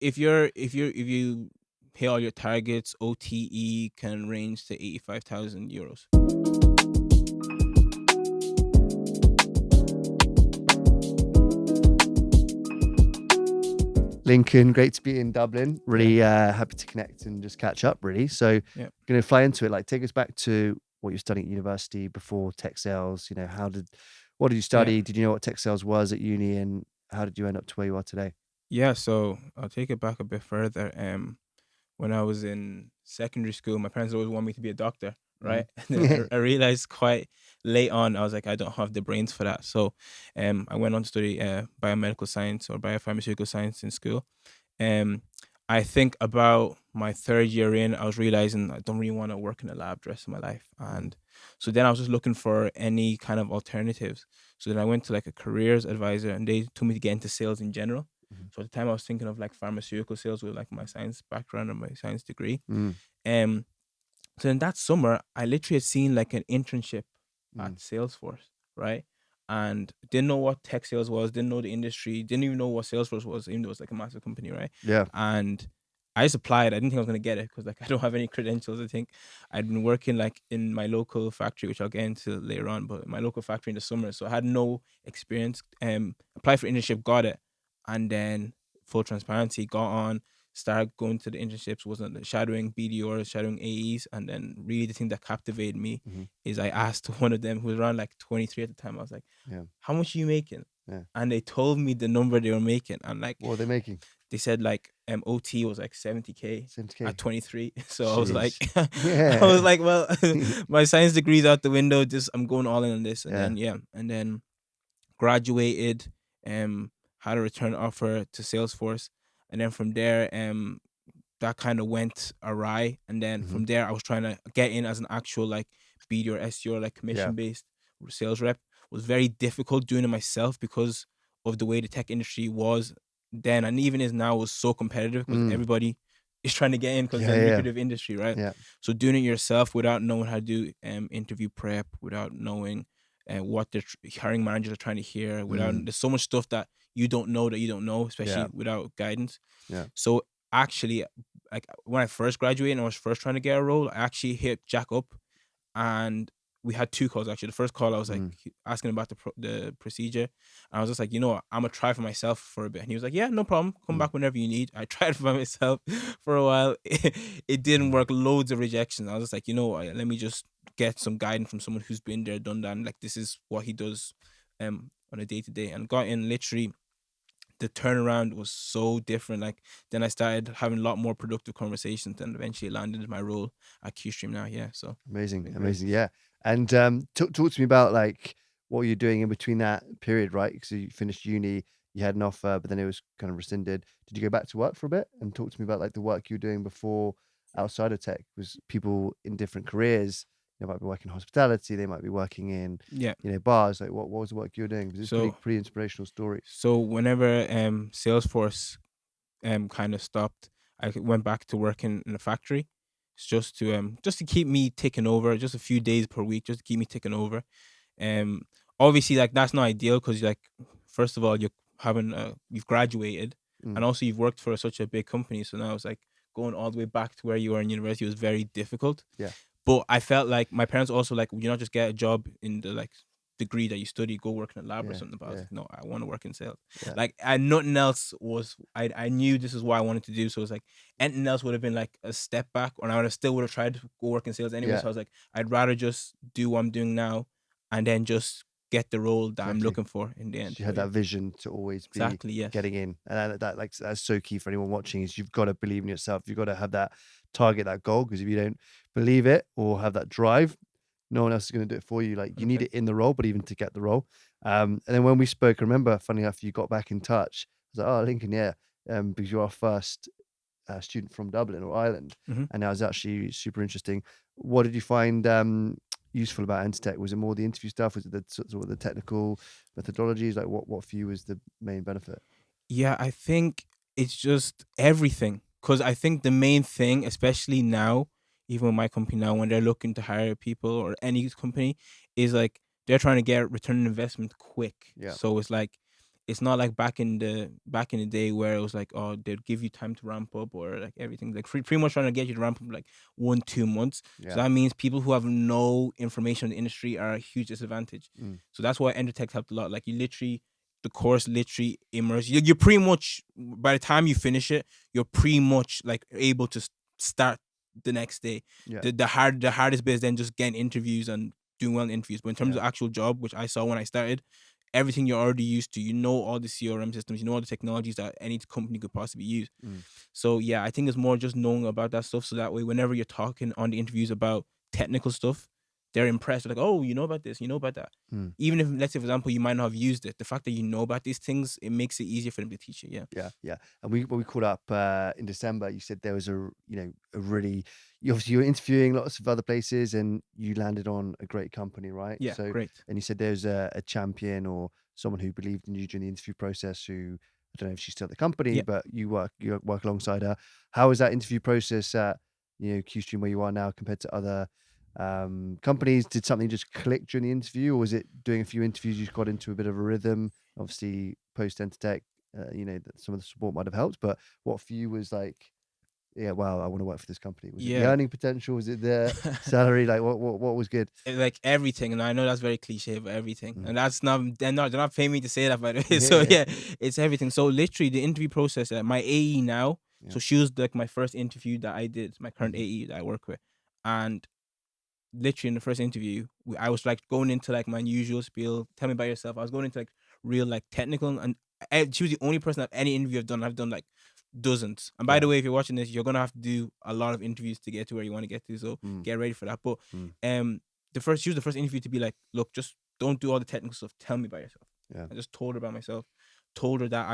if you hit all your targets, OTE can range to 85,000 euros. Lincoln, great to be in Dublin. Really happy to connect and just catch up, really. So Yeah. going to fly into it. Like, take us back to what you're studying at university before tech sales. You know, what did you study? Yeah. Did you know what tech sales was at uni, and how did you end up to where you are today? Yeah, so I'll take it back a bit further. When I was in secondary school, my parents always wanted me to be a doctor, right? And then I realized quite late on, I was like, I don't have the brains for that. So, I went on to study biomedical science or biopharmaceutical science in school. Um, I think about my third year in, I was realizing I don't really want to work in a lab the rest of my life. And so then I was just looking for any kind of alternatives. So then I went to like a careers advisor and they told me to get into sales in general. Mhm. So at the time I was thinking of like pharmaceutical sales with like my science background and my science degree. Mm, Um, so in that summer, I literally had seen like an internship at mm. Salesforce, right? And didn't know what tech sales was, didn't know the industry, didn't even know what Salesforce was, even though it was like a massive company, right? Yeah. And I just applied. I didn't think I was gonna get it because like I don't have any credentials. I think I'd been working like in my local factory, which I'll get into later on, but my local factory in the summer. So I had no experience. Applied for internship, got it, and then full transparency, got on, started going to the internships, wasn't shadowing BDRs, shadowing AEs, and then really the thing that captivated me Mhm. is I asked one of them who was around like 23 at the time. I was like, Yeah. "How much are you making?" Yeah. And they told me the number they were making, and like What are they making? they said like OT was like 70K 70K. at 23. So I was like, Jeez. I was Yeah. like, well, my science degree's out the window. Just I'm going all in on this, and Yeah. then graduated, had a return offer to Salesforce, and then from there, that kind of went awry, and then Mhm. from there, I was trying to get in as an actual like BD or SDR, like Yeah. commission based sales rep. It was very difficult doing it myself because of the way the tech industry was then and even is now was so competitive because Mm. everybody is trying to get in because it's a Yeah. Yeah. lucrative industry, right? Yeah. So doing it yourself without knowing how to do interview prep, without knowing what the hiring managers are trying to hear, without Mm. there's so much stuff that you don't know, especially Yeah. without guidance. Yeah. So actually, like when I first graduated and I was first trying to get a role, I actually hit Jack up, and we had two calls actually. The first call I was like Mm. asking about the procedure, and I was just like, you know what, I'm gonna try for myself for a bit, and he was like, yeah, no problem, come Mm. back whenever you need. I tried for myself for a while, it didn't work. Loads of rejections. I was just like, you know what, let me just get some guidance from someone who's been there, done that, and like this is what he does, on a day to day, and got in literally. The turnaround was so different. Like then I started having a lot more productive conversations, and eventually landed in my role at QStream now. Yeah, so Amazing. been great. Amazing. Yeah. And talk to me about like what you're doing in between that period, right? Because you finished uni, you had an offer, but then it was kind of rescinded. Did you go back to work for a bit? And talk to me about like the work you were doing before outside of tech. Was people in different careers? They might be working in hospitality, they might be working in, Yeah. bars. Like what was the work you were doing? Because it's So pretty inspirational story. so whenever Salesforce kind of stopped, I went back to working in a factory. It's just to keep me ticking over, just a few days per week, just to keep me ticking over. Um, Obviously, like that's not ideal because like first of all, you've graduated, and Mm. also you've worked for such a big company. So now it's like going all the way back to where you were in university was very difficult. Yeah. But I felt like my parents also like, you not just get a job in the like degree that you study, go work in a lab or Yeah. something. But I was Yeah. like, no, I want to work in sales. Yeah. Like, and nothing else was. I knew this is what I wanted to do. So it's like anything else would have been like a step back, or I would have tried to go work in sales anyway. Yeah. So I was like, I'd rather just do what I'm doing now, and then just get the role that I'm Exactly. looking for in the end. You had So, yeah. that vision to always be Exactly, yes. getting in, and that's so key for anyone watching. Is you've got to believe in yourself. You've got to have that target, that goal. Because if you don't believe it or have that drive, no one else is going to do it for you. Like you need Okay. it in the role, but even to get the role. And then when we spoke, I remember, funny enough, you got back in touch. I was like, oh, Lincoln, yeah, because you're our first student from Dublin or Ireland, Mhm. and that was actually super interesting. What did you find useful about Entr Tech? Was it more the interview stuff? Was it the sort of the technical methodologies? Like what for you was the main benefit? Yeah, I think it's just everything. Because I think the main thing, especially now, even with my company now, when they're looking to hire people or any company, is like they're trying to get return on investment quick. Yeah. So it's like It's not like back in the day where it was like, oh, they'd give you time to ramp up or like everything. Like pretty much trying to get you to ramp up like 1-2 months. So Yeah. that means people who have no information on the industry are a huge disadvantage. Mm. So that's why Entr Tech helped a lot. Like the course literally immerse you. You're pretty much, by the time you finish it, you're pretty much like able to start the next day. Yeah. The hardest bit is then just getting interviews and doing well in interviews. But in terms Yeah. of actual job, which I saw when I started, everything you're already used to, you know all the CRM systems, you know all the technologies that any company could possibly use. Mm. So yeah, I think it's more just knowing about that stuff. So that way, whenever you're talking on the interviews about technical stuff, they're impressed. They're like, oh, you know about this, you know about that. Mm. Even if, let's say, for example, you might not have used it, the fact that you know about these things, it makes it easier for them to teach you. Yeah. Yeah, yeah. And when we caught up in December, you said there was a really, you obviously you were interviewing lots of other places and you landed on a great company, right? Yeah. So, Great. and you said there's a champion or someone who believed in you during the interview process who, I don't know if she's still at the company, Yeah. but you work alongside her. How was that interview process at, QStream where you are now compared to other companies? Did something just click during the interview, or was it doing a few interviews you got into a bit of a rhythm? Obviously, post Entr Tech, that some of the support might have helped, but what for you was like, yeah, wow, I want to work for this company? Was it the Yeah. earning potential? Was it the salary? Like what was good? Like everything, and I know that's very cliche, but everything, Mm. and that's not they're not paying me to say that, by the way. So Yeah. yeah, it's everything. So literally, the interview process, my AE now, Yeah. so she was like my first interview that I did, my current Mhm. AE that I work with, and literally in the first interview, I was like going into like my usual spiel. Tell me about yourself. I was going into like real like technical, and she was the only person at any interview I've done. I've done like dozens. And by Yeah. the way, if you're watching this, you're gonna have to do a lot of interviews to get to where you want to get to. So Mm. get ready for that. But Mm. she was the first interview to be like, look, just don't do all the technical stuff. Tell me about yourself. Yeah. I just told her about myself. Told her that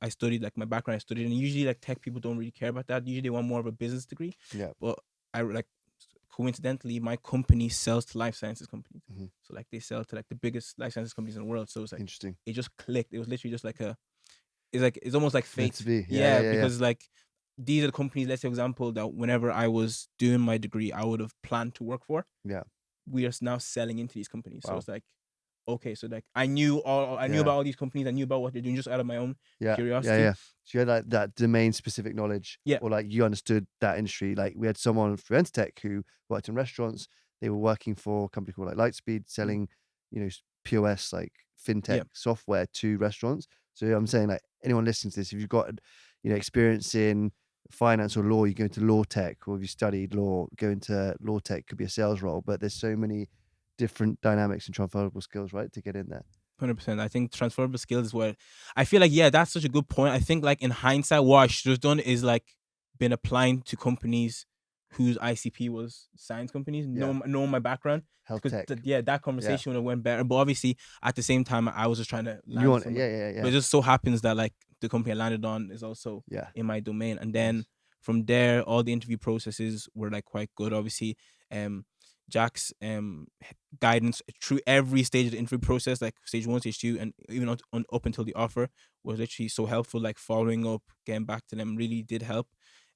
I studied like my background. I studied, and usually like tech people don't really care about that. Usually they want more of a business degree. Yeah. But I like coincidentally, my company sells to life sciences companies. Mhm. So like they sell to like the biggest life sciences companies in the world. So it's like Interesting. it just clicked. It was literally just like it's almost like Meant to fate. be. Yeah, Yeah. because like these are the companies, let's say for example, that whenever I was doing my degree, I would have planned to work for. Yeah. We are now selling into these companies. So Wow. it's like, okay, so like I knew Yeah. about all these companies, I knew about what they're doing just out of my own Yeah. curiosity. Yeah. So you had like that domain specific knowledge, Yeah. or like you understood that industry. Like we had someone from Entr Tech who worked in restaurants. They were working for a company called like Lightspeed, selling, POS like fintech Yeah. software to restaurants. So I'm saying like anyone listening to this, if you've got experience in finance or law, you go into law tech, or if you studied law, go into law tech. Could be a sales role, but there's so many different dynamics and transferable skills, right, to get in there. 100%. I think transferable skills is what I feel like. Yeah, that's such a good point. I think like in hindsight, what I should have done is like been applying to companies whose ICP was science companies, Yeah. know my background. Health Because tech. that conversation would have went better. But obviously, at the same time, I was just trying to You land want, somewhere. yeah. But it just so happens that like the company I landed on is also Yeah. in my domain. And then Nice. from there, all the interview processes were like quite good. Obviously, Jack's guidance through every stage of the interview process, like stage 1, stage 2, and even up until the offer, was literally so helpful. Like following up, getting back to them really did help.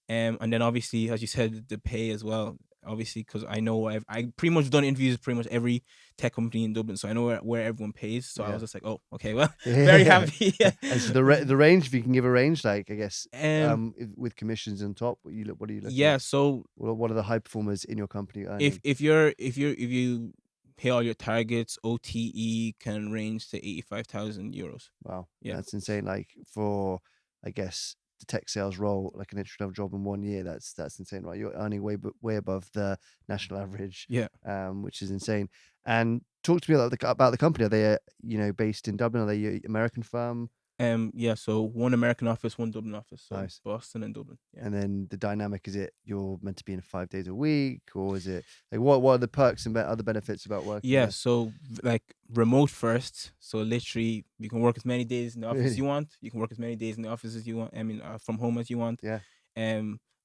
And then obviously, as you said, the pay as well. Obviously, because I know I pretty much done interviews with pretty much every tech company in Dublin, so I know where everyone pays. So I was just like, oh, okay, well, very happy. And so the range, if you can give a range, like I guess, Um, with commissions on top, what are you looking yeah. at? So What are the high performers in your company earning? if you hit all your targets, OTE can range to 85,000 euros. Wow, Yeah. that's insane. Like for, I guess, the tech sales role, like an entry level job in 1 year, that's insane, right? You're earning way above the national average, Yeah. which is insane. And talk to me about the company. Are they, based in Dublin? Are they an American firm? Yeah, so one American office, one Dublin office. So Nice. Boston and Dublin. Yeah. And then the dynamic, is it you're meant to be in 5 days a week, or is it like what are the perks and other benefits about working Yeah, there? so like remote first. So literally you can work as many days in the office as Really? you want. You can work as many days in the office as you want. I mean, from home as you want. Yeah.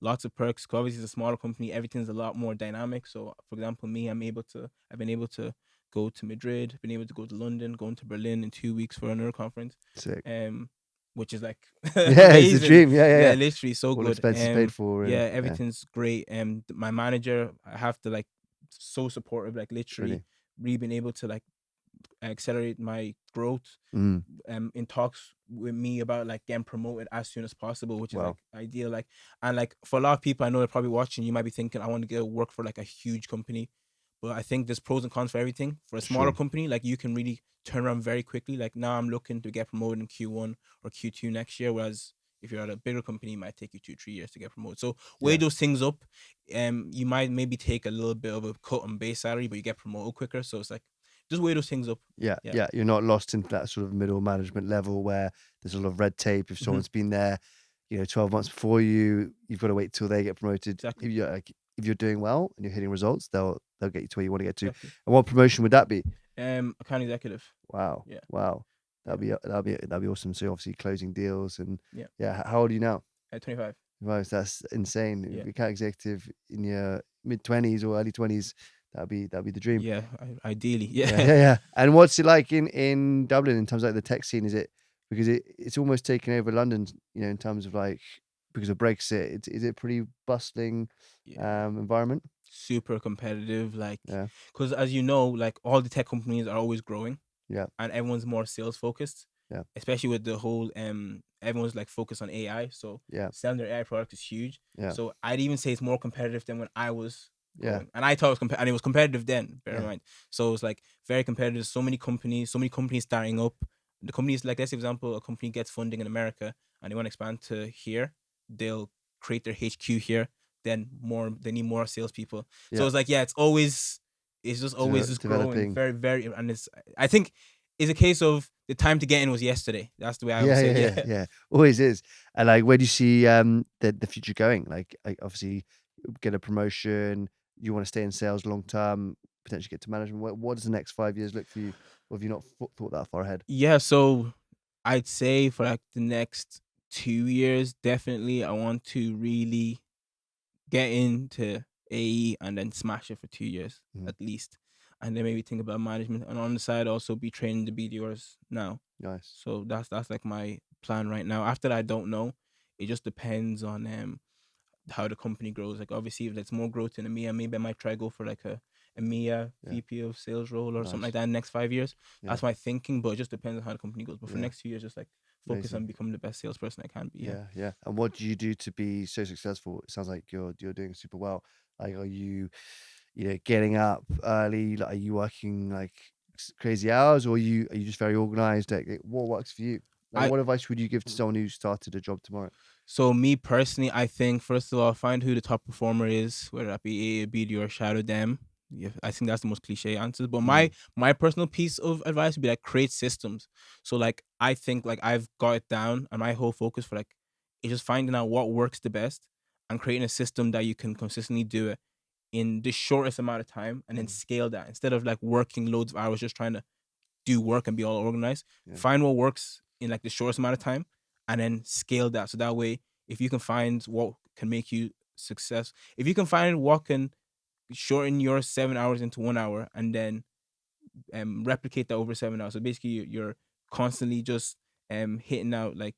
Lots of perks. 'Cause obviously it's a smaller company. Everything's a lot more dynamic. So for example, me, I've been able to go to Madrid, been able to go to London, going to Berlin in 2 weeks for another conference. Sick. Which is like Yeah, it's a amazing. dream. Yeah. Literally so All good. expenses paid for. Yeah, And, everything's great. My manager, I have to like so supportive, like literally Really? really been able to like accelerate my growth. Mm. In talks with me about like getting promoted as soon as possible, which is Wow. like ideal. Like, and like for a lot of people I know they're probably watching, you might be thinking, I want to go work for like a huge company. But I think there's pros and cons for everything. For a smaller Sure. company, like you can really turn around very quickly. Like now I'm looking to get promoted in Q1 or Q2 next year. Whereas if you're at a bigger company, it might take you 2-3 years to get promoted. So weigh Yeah. those things up. You might maybe take a little bit of a cut on base salary, but you get promoted quicker. So it's like just weigh those things up. Yeah, Yeah. yeah. You're not lost into that sort of middle management level where there's a lot of red tape. If Hmm. someone's been there, 12 months before you, you've got to wait till they get promoted. Exactly. If you're doing well and you're hitting results, they'll get you to where you want to get to. Exactly. And what promotion would that be? Account executive. Wow. Yeah. Wow. Yeah. That'd be awesome. So obviously closing deals and Yeah. How old are you now? At 25. Wow, that's insane. Yeah. If you account executive in your mid-20s or early 20s, that'd be the dream. Yeah. Ideally. Yeah, Yeah. yeah, yeah. And what's it like in Dublin in terms of like the tech scene? Is it because it's almost taken over London, in terms of like because of Brexit? Is it pretty bustling Yeah. environment? Super competitive. Like, Yeah, because as you know, like all the tech companies are always growing. yeah, And everyone's more sales focused. yeah, Especially with the whole everyone's like focused on AI. So yeah, selling their AI product is huge. yeah, So I'd even say it's more competitive than when I was yeah, growing. And I thought it was and it was competitive then, bear in yeah, mind. So it's like very competitive. So many companies starting up. The companies, like let's say, for example, a company gets funding in America and they want to expand to here, they'll create their HQ here. Then they need more salespeople. So yeah. it's like, yeah, it's just always just growing Developing. very, very, and I think it's a case of the time to get in was yesterday. That's the way I would Yeah, say yeah, it. yeah, Yeah. yeah. Always is. And like, where do you see the future going? Like obviously, get a promotion. You want to stay in sales long term, potentially get to management. What does the next 5 years look for you? Or have you not thought that far ahead? Yeah, so I'd say for like the next 2 years, definitely I want to really get into AE and then smash it for 2 years Mhm. at least. And then maybe think about management. And on the side also be training the BDRs now. Nice. So that's like my plan right now. After that I don't know. It just depends on how the company grows. Like obviously if there's more growth in EMEA, maybe I might try go for like a EMEA Yeah. VP of sales role or something Nice. like that in the next 5 years. Yeah. That's my thinking, but it just depends on how the company goes. But for Yeah. next 2 years, just like focus Amazing. on becoming the best salesperson I can be. Yeah. Yeah, yeah. And what do you do to be so successful? It sounds like you're doing super well. Like, are you, getting up early? Like, are you working like crazy hours, or are you just very organized? Like, what works for you? Like, I what advice would you give to someone who started a job tomorrow? So me personally, I think first of all, find who the top performer is, whether that be A, B, D, or shadow them. Yeah, I think that's the most cliche answers. But Mm, my personal piece of advice would be like create systems. So like I think like I've got it down, and my whole focus for like is just finding out what works the best and creating a system that you can consistently do it in the shortest amount of time, and then mm, scale that instead of like working loads of hours just trying to do work and be all organized. yeah, Find what works in like the shortest amount of time and then scale that. So that way, if you can find what can make you success, if you can find what can shorten your 7 hours into 1 hour and then replicate that over 7 hours. So basically, you're constantly just hitting out like.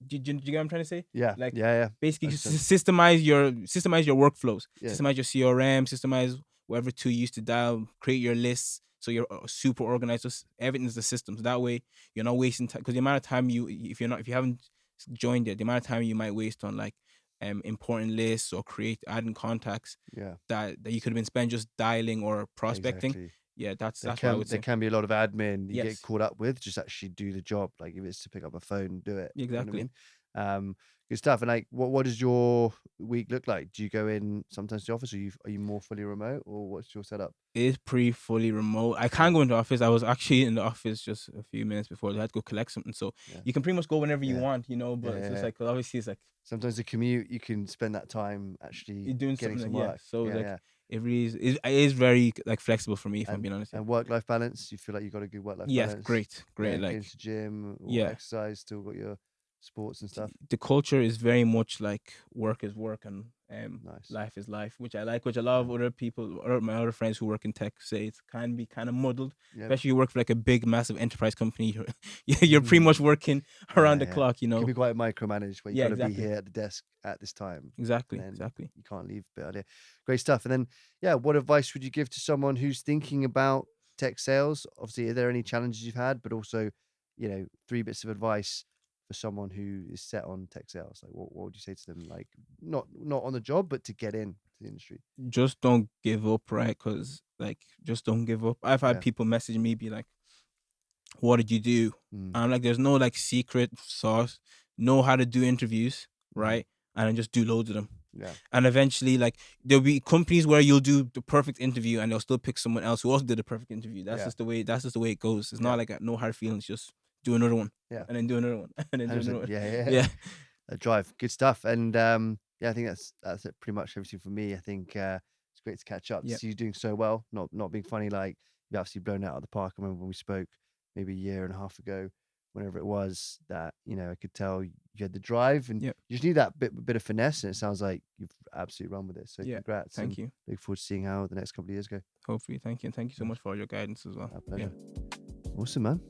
Do you get what I'm trying to say? yeah, Like yeah, yeah. basically, Makes just sense. systemize your workflows, Yeah, systemize your CRM, systemize whatever tool you used to dial, create your lists so you're super organized. Just everything's the systems. That way, you're not wasting time because the amount of time if you haven't joined it, the amount of time you might waste on like important lists or adding contacts yeah, that you could have been spent just dialing or prospecting. exactly. Yeah, There that's what I can would there say. can be a lot of admin you get Yes, caught up with. Just actually do the job. Like if it's to pick up a phone, do it. You know what I exactly. mean? Good stuff. And like, what does your week look like? Do you go in sometimes to the office? Are you more fully remote, or what's your setup? It is pretty fully remote. I Yeah, can't go into the office. I was actually in the office just a few minutes before. I had to go collect something. So yeah, you can pretty much go whenever you yeah, want, yeah, but it's yeah, just yeah. like, 'cause obviously it's like Sometimes the commute, you can spend that time actually you're doing getting something some like, yeah. work. So it's Yeah, like yeah. it really it is very like flexible for me if I'm And being honest. Yeah. and work-life balance. You feel like you got a good work-life Yes, balance. great, Yeah, great. getting Like to gym or yeah, exercise. Still got your sports and stuff. the culture is very much like work is work and Nice. life is life, which I like, which a lot Yeah. of other people, or my other friends who work in tech say it can be kind of muddled, Yep. especially you work for like a big, massive enterprise company. You're pretty much working around Yeah, the yeah. clock, It can be quite micromanaged where you Yeah, got to be exactly, here at the desk at this time, and exactly, then exactly. you can't leave a bit earlier. Great stuff. And then, yeah, what advice would you give to someone who's thinking about tech sales? Obviously, are there any challenges you've had, but also, 3 bits of advice for someone who is set on tech sales? Like, what would you say to them? Like, not on the job, but to get in to the industry. Just don't give up, right? Because like, just don't give up. I've had Yeah. people message me, be like, "What did you do?" Mm, And I'm like, "There's no like secret sauce. Know how to do interviews, right? And then just do loads of them." yeah. And eventually, like, there'll be companies where you'll do the perfect interview and they'll still pick someone else who also did the perfect interview. That's Yeah. just the way. That's just the way it goes. It's Yeah. not like no hard feelings. Just do another one, Yeah. and then do another one, and then do another 100%. one. Yeah. Yeah, A drive. Good stuff. And yeah, I think that's it, pretty much everything for me. I think it's great to catch up. To yeah, see you doing so well. Not being funny. Like, you absolutely blown out of the park. I remember when we spoke maybe a year and a half ago, whenever it was, that I could tell you had the drive, and yeah, you just need that bit of finesse. And it sounds like you've absolutely run with it. So yeah. congrats, Thank and you. look forward to seeing how the next couple of years go. Hopefully, thank you, and thank you so Nice. much for all your guidance as well. Our Yeah. pleasure. Awesome, man.